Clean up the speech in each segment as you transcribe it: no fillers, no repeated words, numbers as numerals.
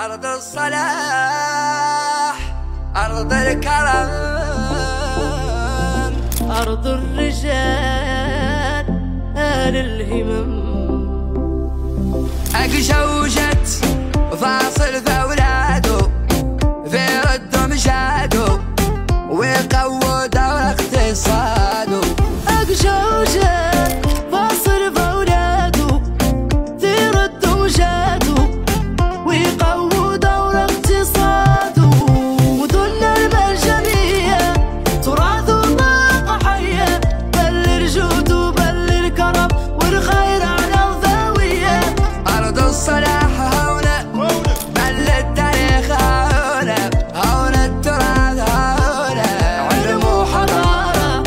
أرض الصلاح، أرض الكرم، أرض الرجال، أهل الهمم. أقشوشت فاصل فولاده في ردهم شادوا ويقووا دور اقتصاده. أقشوشت فاصل فولاده في ردهم شادوا ويقووا دور اقتصاده. مدن المنجمية تراث وطاقة حية، بلر جود وبلر كرم والخير على الضاوية. أرض الصلاح هنا، بل التاريخ هنا، هنا التراث هنا، علم وحضارة.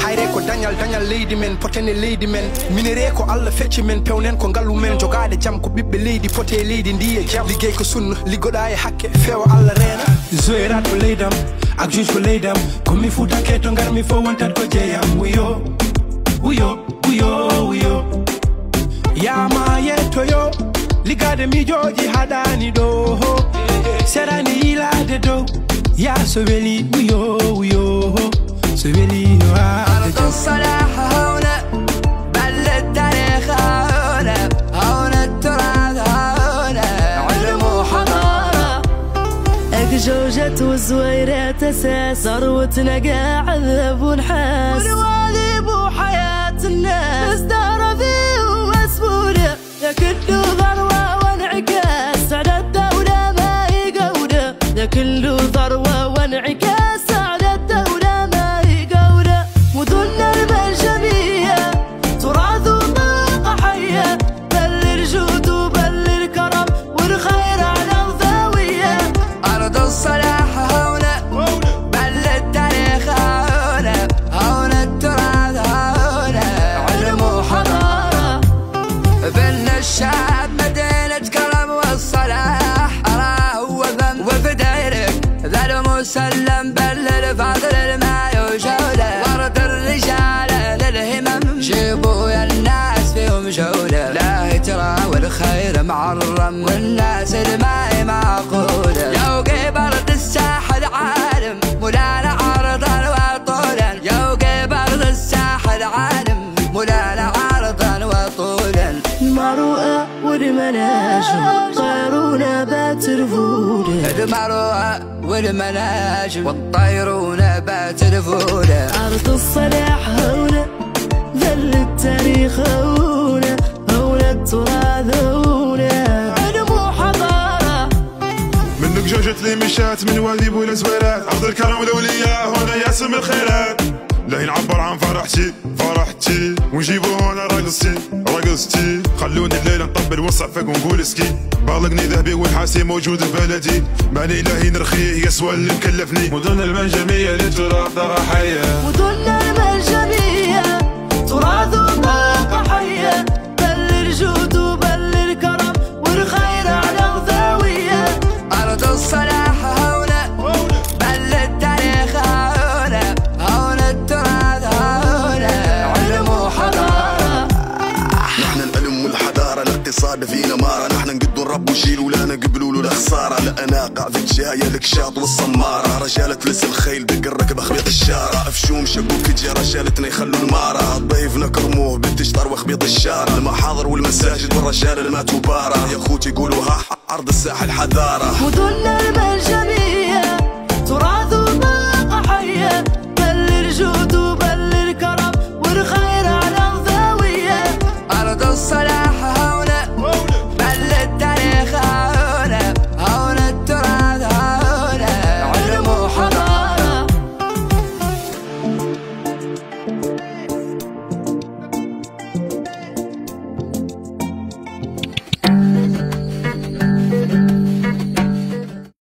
hayreko dañal leydi men potene leydi men minere ko Allah fecci men pewnen ko ngallu men jogade jam ko ɓiɓɓe leydi pote leydi ndiye jam liggey ko sunna liggoɗa e hakke fewa Allah reena zoyrat ko leydam ak juge ko leydam komi fuutake to garmi fo wontat ko jeeyam wuyo wuyo wuyo wuyo yama yettoyo liggade mijoji haɗani ɗo serani yilade dow ya so weeli wuyo wuyo so weeli yo أرض الصلاح هنا، بل التاريخ هنا، هنا التراث هنا، علم وحضارة. أقجوجت وزويرات أساس، ثروتنا قاع ذهب ونحاس، والواذيب وحياة الناس ازدهر فيه واسبوله. لكل ثروة وانعكاس على الدولة ما هي قولة، لكل ثروة وانعكاس على الدولة ما هي قولة. مدن المنجمية تراث وطاقة حية، بلر جود وبلر كرم والخير على الضاوية. أرض الصلاح هنا، بل التاريخ هنا، هنا التراث هنا، علم وحضارة. بن الشعب مدينة كرم والصلاح، أراه وفم وفديرك ذا المسلم، بل الفضل ما يجوله. وارض الرجال للهمم، جيبوا يا الناس فيهم جولة. لا ترى والخير معرم، والناس الماء معقولة. يوقي برد الساحل عالم، مولانا عرضا وطولا. يوقي برد الساحل عالم، مولانا عرضا وطولا. المروءة والمناجم طيرون بات الفولة، المروءة والمناجم والطيرون بات الفولة. أرض الصلاح هنا، ذل التاريخ هنا، هنا التراث هنا، علم وحضارة. منك جوجت لي مشات من والدي بولا زويرات، أرض الكرم والأولياء هنا ياسم الخيرات. لا نعبر عن فرحتي ونجيبو هنا رقصتي. خلوني الليلة نطبل ونصفق ونقول اسكي. بالغني ذهبي والحاسي موجود في بلدي، مالي إلهي نرخيه يسوى اللي مكلفني. مدن المنجمية للتراث طاقة حية، مدن المنجمية تراث وطاقة حية، بلر جود وبلر كرم والخير على الضاوية. أرض الصلاح هنا، بل التاريخ هنا، هنا التراث هنا، علم وحضارة. نحن العلم والحضارة، الاقتصاد فينا مارة. نحن نقدو الرب وشيل ولا نقبلوا له الخسارة. الأناقة في الجاية الكشاط والصمارة، رجالة لس الخيل دق الركب خبيط الشارة. افشوم شقوك جا رجالتنا يخلوا المارة. الضيف نكرموه بالتشطر وخبيط الشارة. المحاضر والمساجد والرجال الماتوا بارة. يا خوتي يقولوا ها أرض الساحل حضارة. مدن المنجمية